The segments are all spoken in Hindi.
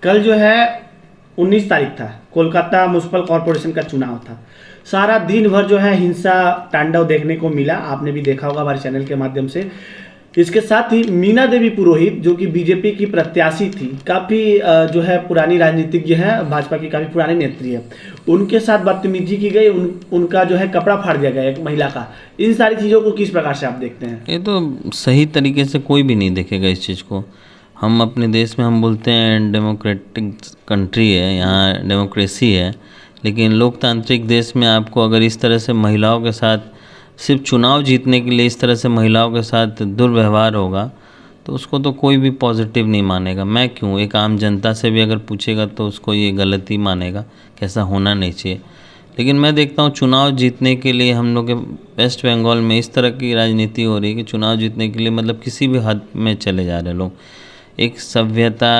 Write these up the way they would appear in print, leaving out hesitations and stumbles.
कल जो है 19 तारीख था, कोलकाता म्युनिसिपल कॉरपोरेशन का चुनाव था। सारा दिन भर जो है हिंसा तांडव देखने को मिला, आपने भी देखा होगा हमारे चैनल के माध्यम से। इसके साथ ही मीना देवी पुरोहित जो कि बीजेपी की प्रत्याशी थी, काफ़ी जो है पुरानी राजनीतिज्ञ है, भाजपा की काफ़ी पुरानी नेत्री है, उनके साथ बदतमीजी की गई, उनका जो है कपड़ा फाड़ दिया गया एक महिला का। इन सारी चीज़ों को किस प्रकार से आप देखते हैं? ये तो सही तरीके से कोई भी नहीं देखेगा इस चीज़ को। हम अपने देश में हम बोलते हैं डेमोक्रेटिक कंट्री है, यहाँ डेमोक्रेसी है, लेकिन लोकतांत्रिक देश में आपको अगर इस तरह से महिलाओं के साथ सिर्फ चुनाव जीतने के लिए इस तरह से महिलाओं के साथ दुर्व्यवहार होगा तो उसको तो कोई भी पॉजिटिव नहीं मानेगा। मैं क्यों, एक आम जनता से भी अगर पूछेगा तो उसको ये गलती मानेगा कि ऐसा होना नहीं चाहिए। लेकिन मैं देखता हूँ चुनाव जीतने के लिए हम लोग के वेस्ट बंगाल में इस तरह की राजनीति हो रही है कि चुनाव जीतने के लिए मतलब किसी भी हद में चले जा रहे लोग। एक सभ्यता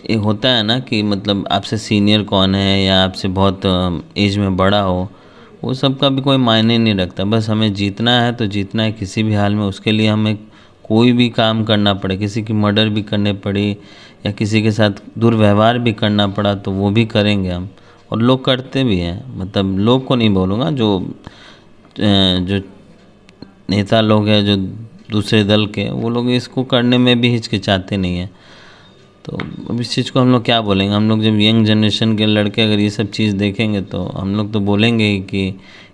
एक होता है ना कि मतलब आपसे सीनियर कौन है या आपसे बहुत एज में बड़ा हो, वो सब का भी कोई मायने नहीं रखता। बस हमें जीतना है तो जीतना है किसी भी हाल में, उसके लिए हमें कोई भी काम करना पड़े, किसी की मर्डर भी करने पड़ी या किसी के साथ दुर्व्यवहार भी करना पड़ा तो वो भी करेंगे हम, और लोग करते भी हैं। मतलब लोग को नहीं बोलूँगा, जो नेता लोग हैं जो दूसरे दल के, वो लोग इसको करने में भी हिचकिचाते नहीं हैं। तो अब इस चीज़ को हम लोग क्या बोलेंगे? हम लोग जब यंग जनरेशन के लड़के अगर ये सब चीज़ देखेंगे तो हम लोग तो बोलेंगे ही कि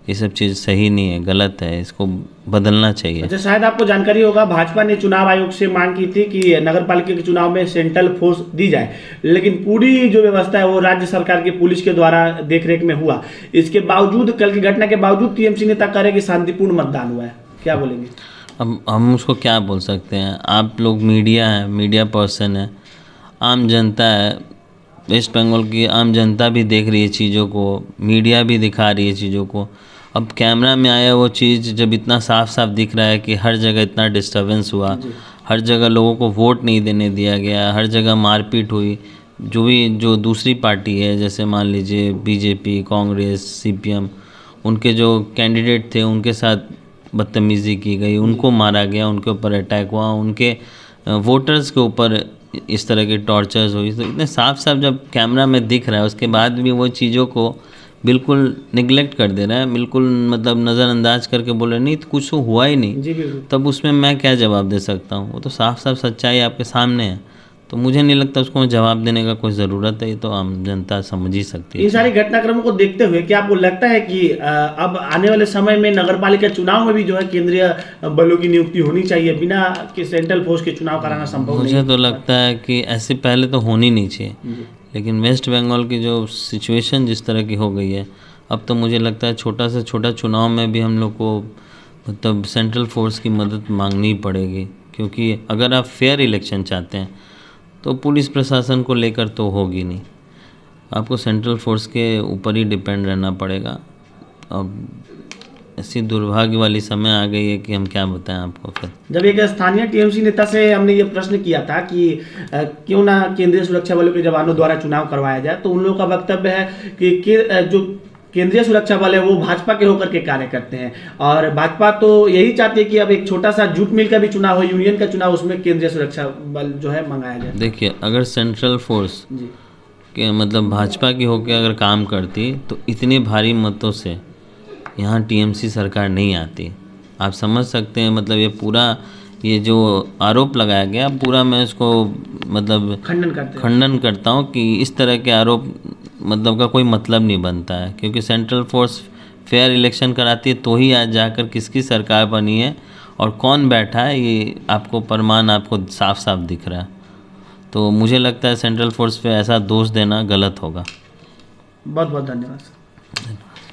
ये सब चीज़ सही नहीं है, गलत है, इसको बदलना चाहिए। अच्छा, शायद आपको जानकारी होगा, भाजपा ने चुनाव आयोग से मांग की थी कि नगर पालिका के चुनाव में सेंट्रल फोर्स दी जाए, लेकिन पूरी जो व्यवस्था है वो राज्य सरकार की पुलिस के द्वारा देखरेख में हुआ। इसके बावजूद, कल की घटना के बावजूद टीएमसी नेता कह रहे कि शांतिपूर्ण मतदान हुआ है, क्या बोलेंगे? अब हम उसको क्या बोल सकते हैं? आप लोग मीडिया है, मीडिया पर्सन है, आम जनता है, वेस्ट बंगाल की आम जनता भी देख रही है चीज़ों को, मीडिया भी दिखा रही है चीज़ों को। अब कैमरा में आया वो चीज़ जब इतना साफ साफ दिख रहा है कि हर जगह इतना डिस्टर्बेंस हुआ, हर जगह लोगों को वोट नहीं देने दिया गया, हर जगह मारपीट हुई, जो दूसरी पार्टी है जैसे मान लीजिए बीजेपी, कांग्रेस, सीपीएम, उनके जो कैंडिडेट थे उनके साथ बदतमीज़ी की गई, उनको मारा गया, उनके ऊपर अटैक हुआ, उनके वोटर्स के ऊपर इस तरह की टॉर्चर्स हुई। तो इतने साफ साफ जब कैमरा में दिख रहा है उसके बाद भी वो चीज़ों को बिल्कुल निगलेक्ट कर दे रहा है, बिल्कुल मतलब नज़रअंदाज करके बोल रहे नहीं तो कुछ तो हुआ ही नहीं। जी बिल्कुल। तब उसमें मैं क्या जवाब दे सकता हूँ? वो तो साफ साफ सच्चाई आपके सामने है, तो मुझे नहीं लगता उसको जवाब देने का कोई ज़रूरत है। ये तो आम जनता समझ ही सकती है। इन सारे घटनाक्रमों को देखते हुए क्या आपको लगता है कि अब आने वाले समय में नगर पालिका चुनाव में भी जो है केंद्रीय बलों की नियुक्ति होनी चाहिए, बिना कि सेंट्रल फोर्स के चुनाव कराना संभव नहीं? मुझे तो लगता है कि ऐसे पहले तो होनी नहीं चाहिए, लेकिन वेस्ट बंगाल की जो सिचुएशन जिस तरह की हो गई है, अब तो मुझे लगता है छोटा से छोटा चुनाव में भी हम लोग को मतलब सेंट्रल फोर्स की मदद मांगनी पड़ेगी। क्योंकि अगर आप फेयर इलेक्शन चाहते हैं तो पुलिस प्रशासन को लेकर तो होगी नहीं, आपको सेंट्रल फोर्स के ऊपर ही डिपेंड रहना पड़ेगा। अब ऐसी दुर्भाग्य वाली समय आ गई है कि हम क्या बताएं आपको। फिर जब एक स्थानीय टीएमसी नेता से हमने ये प्रश्न किया था कि क्यों ना केंद्रीय सुरक्षा बलों के जवानों द्वारा चुनाव करवाया जाए, तो उन लोगों का वक्तव्य है कि जो केंद्रीय सुरक्षा बल है वो भाजपा के होकर के कार्य करते हैं, और भाजपा तो यही चाहती है कि अब एक छोटा सा जूट मिल का भी चुनाव हो, यूनियन का चुनाव, उसमें केंद्रीय सुरक्षा बल जो है मंगाया जाए। देखिए, अगर सेंट्रल फोर्स के मतलब भाजपा की होकर अगर काम करती तो इतने भारी मतों से यहाँ टीएमसी सरकार नहीं आती। आप समझ सकते हैं, मतलब ये जो आरोप लगाया गया पूरा मैं इसको मतलब खंडन करता हूँ कि इस तरह के आरोप मतलब का कोई मतलब नहीं बनता है। क्योंकि सेंट्रल फोर्स फेयर इलेक्शन कराती है तो ही आज जाकर किसकी सरकार बनी है और कौन बैठा है, ये आपको प्रमाण आपको साफ साफ दिख रहा है। तो मुझे लगता है सेंट्रल फोर्स पे ऐसा दोष देना गलत होगा। बहुत बहुत धन्यवाद।